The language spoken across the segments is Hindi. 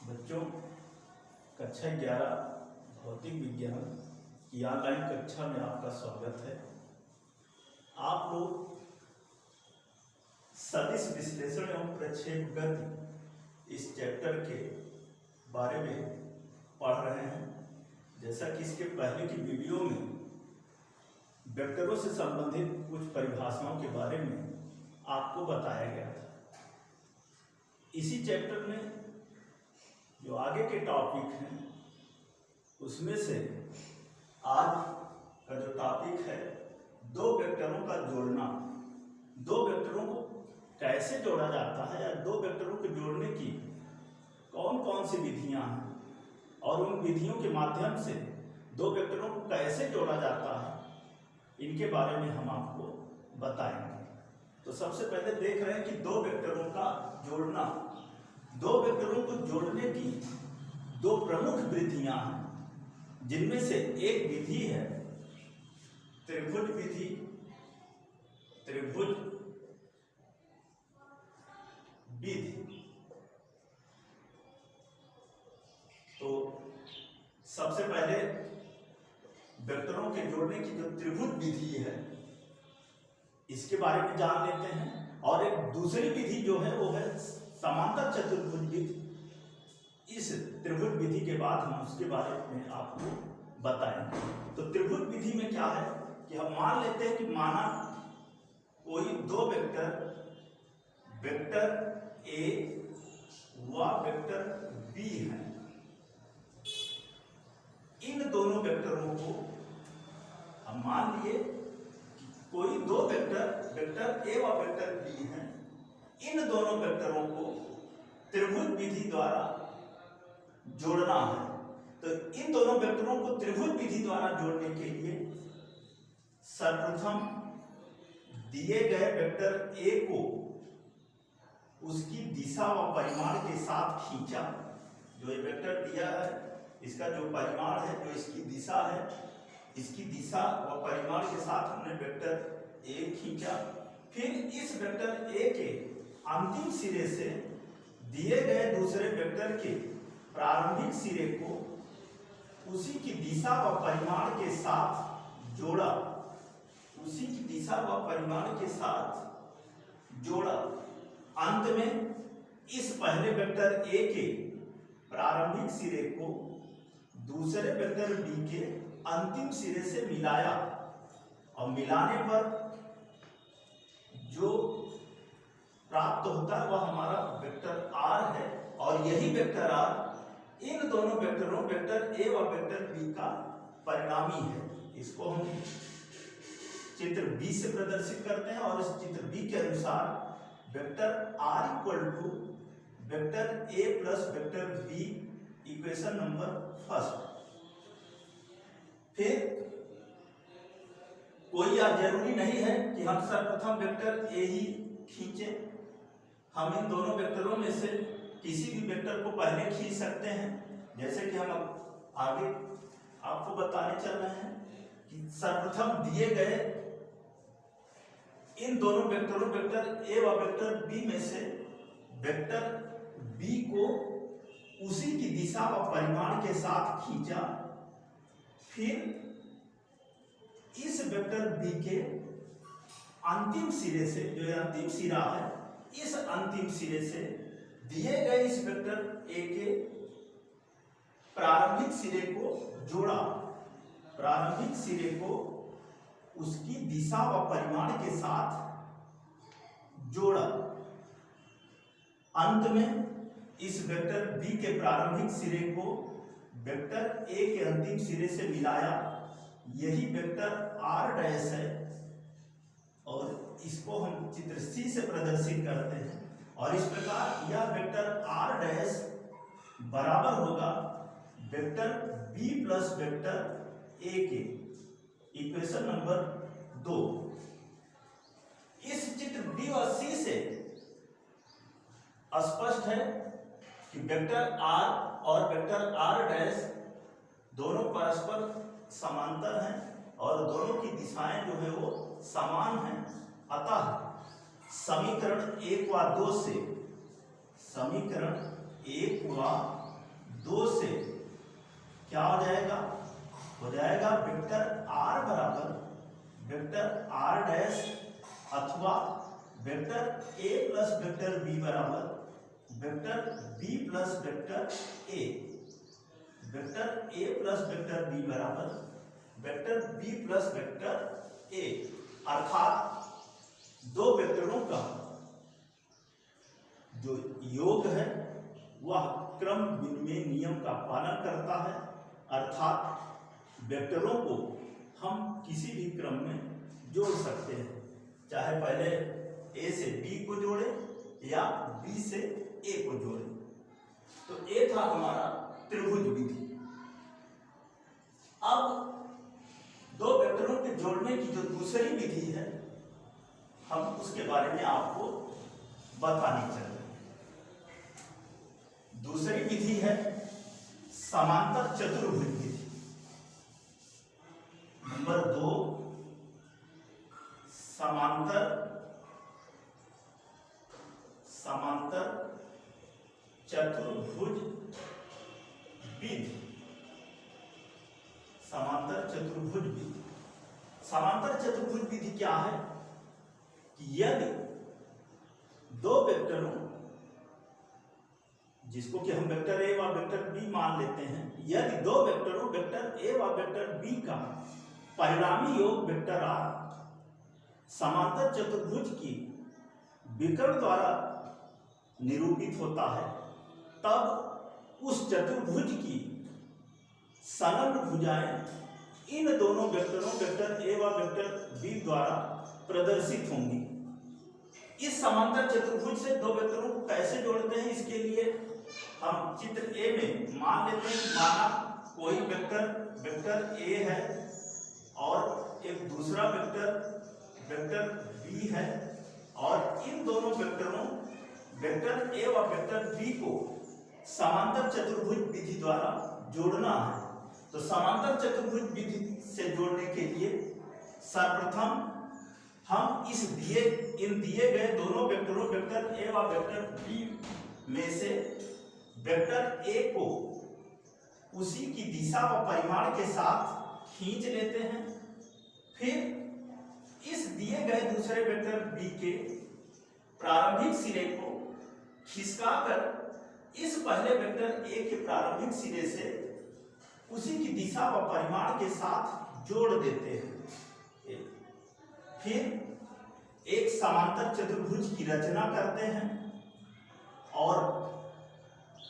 बच्चों, कक्षा 11 भौतिक विज्ञान की ऑनलाइन कक्षा में आपका स्वागत है। आप लोग सदिश विश्लेषण एवं प्रक्षेप गति इस चैप्टर के बारे में पढ़ रहे हैं। जैसा कि इसके पहले की वीडियो में वेक्टरों से संबंधित कुछ परिभाषाओं के बारे में आपको बताया गया था। इसी चैप्टर में जो आगे के टॉपिक हैं उसमें से आज का जो टॉपिक है दो वेक्टरों का जोड़ना। दो वेक्टरों को कैसे जोड़ा जाता है या दो वेक्टरों को जोड़ने की कौन कौन सी विधियां हैं और उन विधियों के माध्यम से दो वेक्टरों को कैसे जोड़ा जाता है, इनके बारे में हम आपको बताएंगे। तो सबसे पहले देख रहे हैं कि दो वेक्टरों का जोड़ना। दो वेक्टरों को जोड़ने की दो प्रमुख विधियां हैं, जिनमें से एक विधि है त्रिभुज विधि। त्रिभुज विधि तो सबसे पहले वेक्टरों के जोड़ने की जो त्रिभुज विधि है इसके बारे में जान लेते हैं। और एक दूसरी विधि जो है वो है समांतर चतुर्भुज विधि। इस त्रिभुज विधि के बाद हम उसके बारे में आपको बताएंगे। तो त्रिभुज विधि में क्या है कि हम मान लेते हैं कि माना कोई दो वेक्टर, वेक्टर ए व वेक्टर बी है। इन दोनों वेक्टरों को हम मान लिए कि कोई दो वेक्टर, वेक्टर ए व वेक्टर बी हैं। इन दोनों वेक्टरों को त्रिभुज विधि द्वारा जोड़ना है। तो इन दोनों वेक्टरों को त्रिभुज विधि द्वारा जोड़ने के लिए सर्वप्रथम दिए गए वेक्टर ए को उसकी दिशा व परिमाण के साथ खींचा। जो ये वेक्टर दिया है इसका जो परिमाण है, जो इसकी दिशा है, इसकी दिशा व परिमाण के साथ हमने वेक्टर ए खींचा। फिर इस वेक्टर ए के अंतिम सिरे से दिए गए दूसरे वेक्टर के प्रारंभिक सिरे को उसी की दिशा व परिमाण के साथ जोड़ा। उसी की दिशा व परिमाण के साथ जोड़ा। अंत में इस पहले वेक्टर ए के प्रारंभिक सिरे को दूसरे वेक्टर बी के अंतिम सिरे से मिलाया और मिलाने पर जो प्राप्त होता है वह हमारा वेक्टर आर है। और यही वेक्टर आर इन दोनों वेक्टरों, वेक्टर ए व वेक्टर बी का परिणामी है। इसको हम चित्र बी से प्रदर्शित करते हैं और इस चित्र बी के अनुसार vector R equal to vector A plus vector B, equation number first. फिर कोई जरूरी नहीं है कि हम सर्वप्रथम वेक्टर ए ही खींचे। हम इन दोनों वेक्टरों में से किसी भी वेक्टर को पहले खींच सकते हैं। जैसे कि हम आगे आपको बताने चल रहे हैं कि सर्वप्रथम दिए गए इन दोनों वेक्टरों, वेक्टर ए व वेक्टर बी में से वेक्टर बी को उसी की दिशा व परिमाण के साथ खींचा। फिर इस वेक्टर बी के अंतिम सिरे से, जो अंतिम सिरा है, इस अंतिम सिरे से दिए गए इस वेक्टर ए के प्रारंभिक सिरे को जोड़ा। प्रारंभिक सिरे को उसकी दिशा व परिमाण के साथ जोड़ा। अंत में इस वेक्टर बी के प्रारंभिक सिरे को वेक्टर ए के अंतिम सिरे से मिलाया। यही वेक्टर आर डैश है और इसको हम चित्र सी से प्रदर्शित करते हैं। और इस प्रकार यह वेक्टर आर डैश बराबर होगा vector B plus vector A के, इक्वेशन नंबर 2। इस चित्र बी और सी से स्पष्ट है कि वेक्टर आर और वेक्टर आर डैश दोनों परस्पर समांतर हैं और दोनों की दिशाएं जो है वो समान हैं। अतः समीकरण 1 व 2 से, समीकरण 1 व 2 से क्या हो जाएगा, हो जाएगा वेक्टर r बराबर वेक्टर r डैश अथवा vector a plus vector b बराबर vector b plus vector a, vector a plus vector b बराबर vector b plus vector a, अर्थात दो वेक्टरों का जो योग है वह क्रम विनिमय नियम का पालन करता है, अर्थात वेक्टरों को हम किसी भी क्रम में जोड़ सकते हैं, चाहे पहले a से b को जोड़े या b से a को जोड़े। तो ये था हमारा त्रिभुज विधि। अब दो वेक्टरों के जोड़ने की जो दूसरी विधि है हम उसके बारे में आपको बताने चल रहे हैं। दूसरी विधि है समांतर चतुर्भुज विधि। नंबर 2 समांतर चतुर्भुज विधि। समांतर चतुर्भुज विधि, समांतर चतुर्भुज विधि क्या है कि यदि दो वेक्टरों, जिसको कि हम वेक्टर a व वेक्टर b मान लेते हैं, यदि दो वेक्टरों वेक्टर a व वेक्टर b का परिणामी योग वेक्टर r समांतर चतुर्भुज की विकर्ण द्वारा निरूपित होता है, तब उस चतुर्भुज की संलग्न भुजाएं इन दोनों वेक्टरों वेक्टर a व वेक्टर b द्वारा प्रदर्शित होंगी। इस समांतर चतुर्भुज से दो वेक्टरों को कैसे जोड़ते हैं, इसके लिए हम चित्र ए में मान लेते हैं कि माना कोई वेक्टर a है और एक दूसरा वेक्टर b है, और इन दोनों वेक्टरों वेक्टर a व वेक्टर b को समांतर चतुर्भुज विधि द्वारा जोड़ना है। तो समांतर चतुर्भुज विधि से जोड़ने के लिए सर्वप्रथम हम इन दिए गए दोनों वेक्टरों वेक्टर a व वेक्टर b में से वेक्टर a को उसी की दिशा व परिमाण के साथ खींच लेते हैं, फिर इस दिए गए दूसरे वेक्टर b के प्रारंभिक सिरे को खिसकाकर इस पहले वेक्टर a के प्रारंभिक सिरे से उसी की दिशा व परिमाण के साथ जोड़ देते हैं। फिर एक समांतर चतुर्भुज की रचना करते हैं और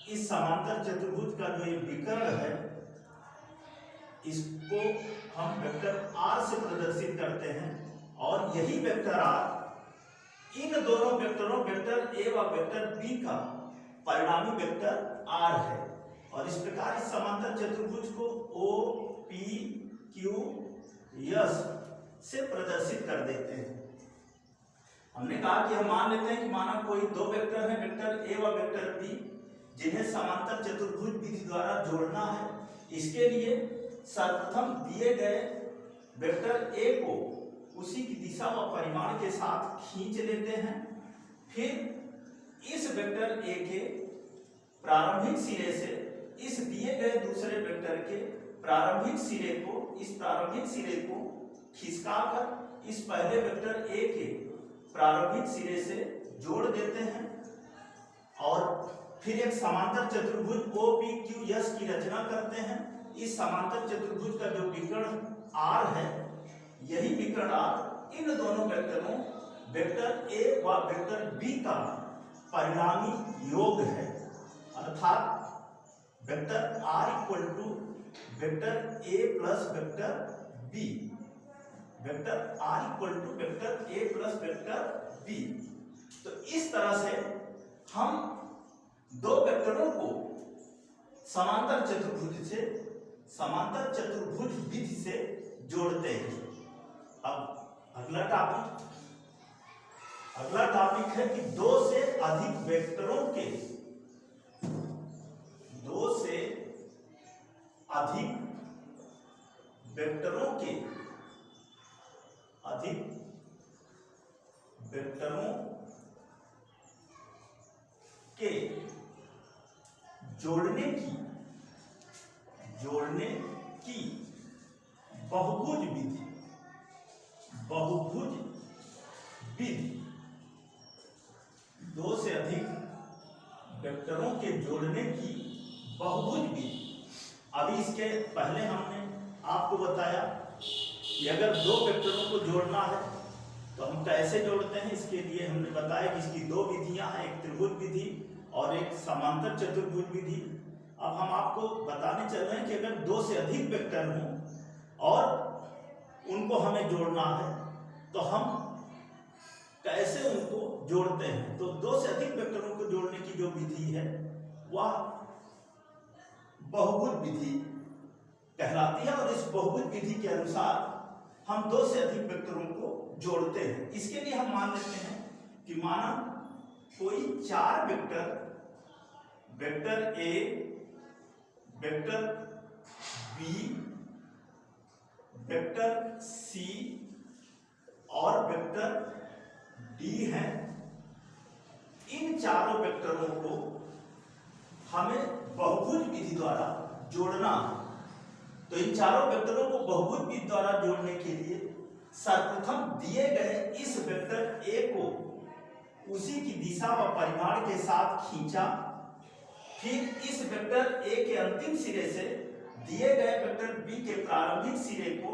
इस समांतर चतुर्भुज का जो ये विकर्ण है इसको हम वेक्टर r से प्रदर्शित करते हैं, और यही वेक्टर r इन दोनों वेक्टरों वेक्टर a व वेक्टर b का परिणामी वेक्टर r है। और इस प्रकार इस समांतर चतुर्भुज को O P Q S से प्रदर्शित कर देते हैं। हमने कहा कि हम मान लेते हैं कि माना कोई दो वेक्टर है वेक्टर a व वेक्टर b, जिन्हें समांतर चतुर्भुज विधि द्वारा जोड़ना है। इसके लिए सर्वप्रथम दिए गए वेक्टर a को उसी की दिशा व परिमाण के साथ खींच लेते हैं, फिर इस वेक्टर a के प्रारंभिक सिरे से इस दिए गए दूसरे वेक्टर के प्रारंभिक सिरे को खिसकाकर इस पहले वेक्टर a के प्रारंभिक सिरे से जोड़ देते हैं, और फिर एक समांतर चतुर्भुज OPQS की रचना करते हैं। इस समांतर चतुर्भुज का जो विकर्ण R है, यही विकर्ण R इन दोनों वेक्टरों वेक्टर A व वेक्टर B का परिणामी योग है, अर्थात vector R equal to vector A plus vector B, vector R equal to vector A plus vector B। तो इस तरह से हम दो वेक्टरों को समांतर चतुर्भुज विधि से जोड़ते हैं। अब अगला टॉपिक है कि दो से अधिक वेक्टरों के जोड़ने की जोड़ने की बहुभुज विधि, बहुभुज विधि, दो से अधिक वेक्टरों के जोड़ने की बहुभुज विधि। अभी इसके पहले हमने आपको बताया कि अगर दो वेक्टरों को जोड़ना है तो हम कैसे जोड़ते हैं। इसके लिए हमने बताया कि इसकी दो विधियां हैं, एक त्रिभुज विधि और एक समांतर चतुर्भुज विधि। अब हम आपको बताने चल रहे हैं कि अगर दो से अधिक वेक्टर हों और उनको हमें जोड़ना है तो हम कैसे उनको जोड़ते हैं। तो दो से अधिक वेक्टरों को जोड़ने की जो विधि है वह बहुभुज विधि कहलाती है और इस बहुभुज विधि के अनुसार हम दो से अधिक वेक्टरों को जोड़ते हैं। इसके लिए हम मान लेते हैं कि माना कोई चार vector, vector A, vector B, vector C और वेक्टर डी हैं। इन चारों वेक्टरों को हमें बहुभुज विधि द्वारा जोड़ना है। तो इन चारों वेक्टरों को बहुभुज विधि द्वारा जोड़ने के लिए सर्वप्रथम दिए गए इस वेक्टर ए को उसी की दिशा व परिमाण के साथ खींचा, फिर इस वेक्टर ए के अंतिम सिरे से दिए गए वेक्टर बी के प्रारंभिक सिरे को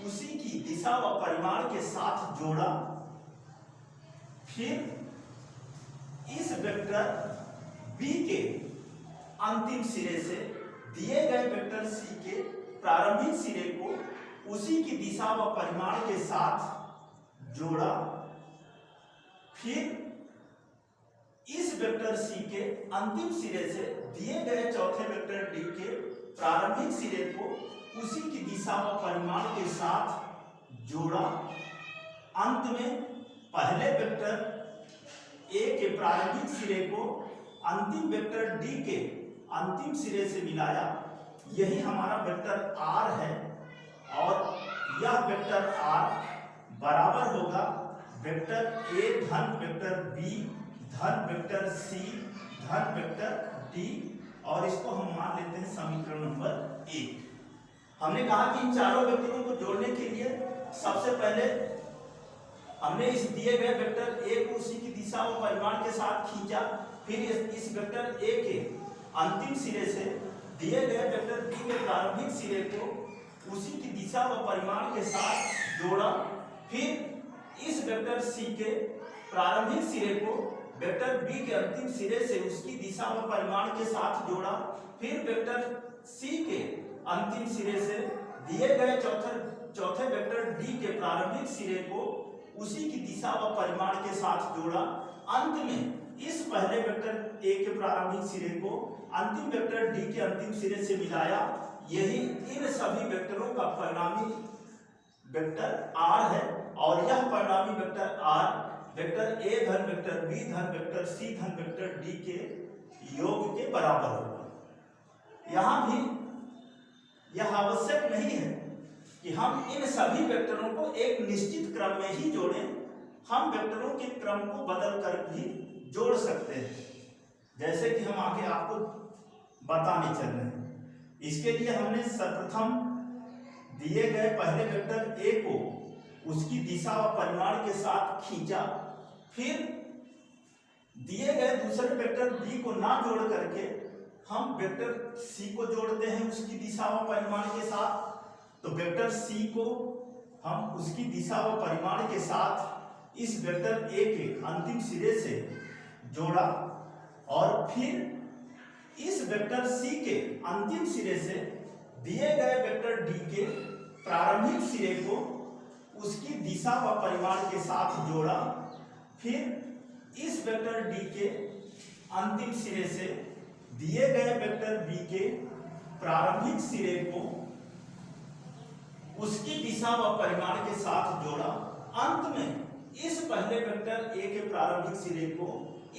उसी की दिशा व परिमाण के साथ जोड़ा, फिर इस वेक्टर बी के अंतिम सिरे से दिए गए वेक्टर सी के प्रारंभिक सिरे को उसी की दिशा व परिमाण के साथ जोड़ा, फिर इस वेक्टर सी के अंतिम सिरे से दिए गए चौथे वेक्टर डी के प्रारंभिक सिरे को उसी की दिशा व परिमाण के साथ जोड़ा। अंत में पहले वेक्टर ए के प्रारंभिक सिरे को अंतिम वेक्टर डी के अंतिम सिरे से मिलाया। यही हमारा वेक्टर आर है और यह वेक्टर आर बराबर होगा वेक्टर ए धन वेक्टर बी धन वेक्टर सी धन वेक्टर डी, और इसको हम मान लेते हैं समीकरण नंबर 1। हमने कहा कि इन चारों वेक्टरों को जोड़ने के लिए सबसे पहले हमने इस दिए गए वेक्टर ए को उसी की दिशा व परिमाण के साथ खींचा, फिर इस वेक्टर ए के अंतिम सिरे से दिए गए वेक्टर बी के प्रारंभिक सिरे को उसी की दिशा व परिमाण के साथ जोड़ा, फिर इस वेक्टर सी के प्रारंभिक सिरे को वेक्टर बी के अंतिम सिरे से उसकी दिशा व परिमाण के साथ जोड़ा, फिर वेक्टर सी के अंतिम सिरे से दिए गए चौथे वेक्टर डी के प्रारंभिक सिरे को उसी की दिशा व परिमाण के साथ जोड़ा। अंत में इस पहले वेक्टर ए के प्रारंभिक सिरे को अंतिम वेक्टर डी के अंतिम सिरे से मिलाया। यही इन सभी वेक्टरों का परिणामी वेक्टर आर है और यह परिणामी वेक्टर आर वेक्टर ए धन वेक्टर बी धन वेक्टर सी धन वेक्टर डी के योग के बराबर होगा। यहाँ भी यह आवश्यक नहीं है कि हम इन सभी वेक्टरों को एक निश्चित क्रम में ही जोड़ें, हम वेक्टरों के क्रम को बदल कर भी जोड़ सकते हैं, जैसे कि हम आगे आपको बताने चल रहे हैं। इसके लिए हमने सर्वप्रथम दिए गए पहले वेक्टर ए को उसकी दिशा व परिमाण के साथ खींचा, फिर दिए गए दूसरे वेक्टर बी को ना जोड़ करके हम वेक्टर सी को जोड़ते हैं उसकी दिशा व परिमाण के साथ। तो वेक्टर सी को हम उसकी दिशा व परिमाण के साथ इस वेक्टर ए के अंतिम सिरे से जोड़ा और फिर इस वेक्टर सी के अंतिम सिरे से दिए गए वेक्टर डी के प्रारंभिक सिरे को उसकी दिशा व परिमाण के साथ जोड़ा, फिर इस वेक्टर डी के अंतिम सिरे से दिए गए वेक्टर बी के प्रारंभिक सिरे को उसकी दिशा व परिमाण के साथ जोड़ा। अंत में इस पहले वेक्टर ए के प्रारंभिक सिरे को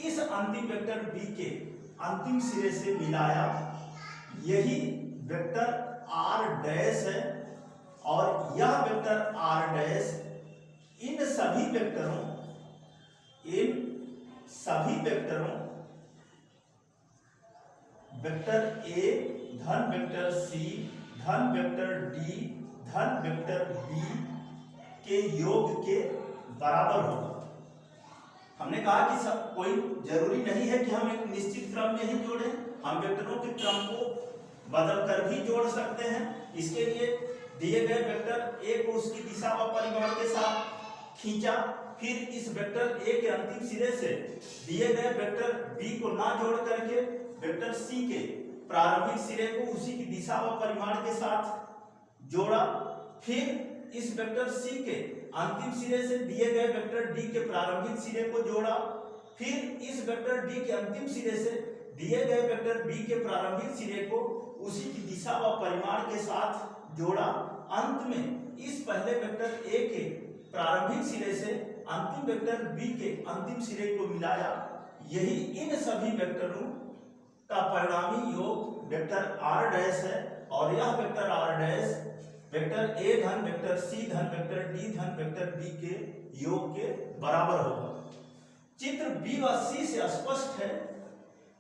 इस अंतिम वेक्टर बी के अंतिम सिरे से मिलाया। यही वेक्टर आर डैश है और यह वेक्टर आर डैश इन सभी वेक्टरों वेक्टर ए धन वेक्टर सी धन वेक्टर डी धन वेक्टर बी के योग के बराबर होगा। हमने कहा कि सब कोई जरूरी नहीं है कि हम एक निश्चित क्रम में ही जोड़ें, हम वेक्टरों के क्रम को बदल कर भी जोड़ सकते हैं। इसके लिए दिए गए वेक्टर ए को उसकी दिशा व परिमाण के साथ खींचा, फिर इस वेक्टर ए के अंतिम सिरे से दिए गए वेक्टर बी को ना जोड़ करके वेक्टर सी के प्रारंभिक सिरे को उसी की दिशा व परिमाण के साथ जोड़ा, फिर इस वेक्टर सी के अंतिम सिरे से दिए गए वेक्टर डी के प्रारंभिक सिरे को जोड़ा, फिर इस वेक्टर डी के अंतिम सिरे से दिए गए वेक्टर बी के प्रारंभिक सिरे को उसी की दिशा व परिमाण के साथ जोड़ा। अंत में इस पहले वेक्टर ए के प्रारंभिक सिरे से अंतिम वेक्टर बी के अंतिम सिरे को मिलाया। यही इन सभी वेक्टरों का परिणामी योग वेक्टर आर डैश है और यह vector R dash vector A धन वेक्टर सी धन वेक्टर डी धन वेक्टर बी के योग के बराबर होगा। चित्र बी व सी से स्पष्ट है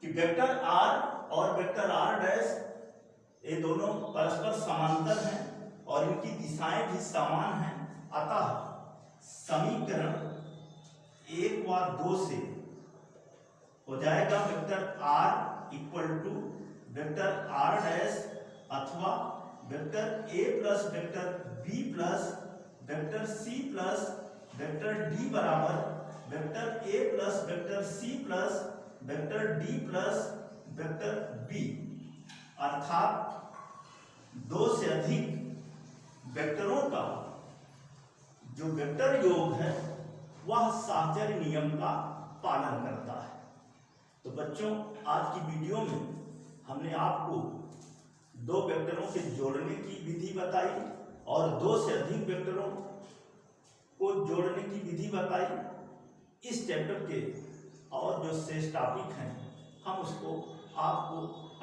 कि वेक्टर आर और वेक्टर आर डैश ये दोनों परस्पर समांतर हैं और इनकी दिशाएं भी समान हैं। अतः समीकरण 1 व 2 से हो जाएगा vector R equal to vector R dash अथवा vector A plus vector B plus vector C plus vector D बराबर vector A plus vector C plus vector D plus vector B, अर्थात 2 से अधिक वेक्टरों का जो वेक्टर योग है वह साहचर्य नियम का पालन करता है। तो बच्चों, आज की वीडियो में हमने आपको 2 वेक्टरों के जोड़ने की विधि बताई और 2 से अधिक वेक्टरों को जोड़ने की विधि बताई। इस चैप्टर के और जो शेष टॉपिक हैं हम उसको आपको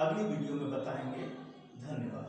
अगली वीडियो में बताएंगे। धन्यवाद।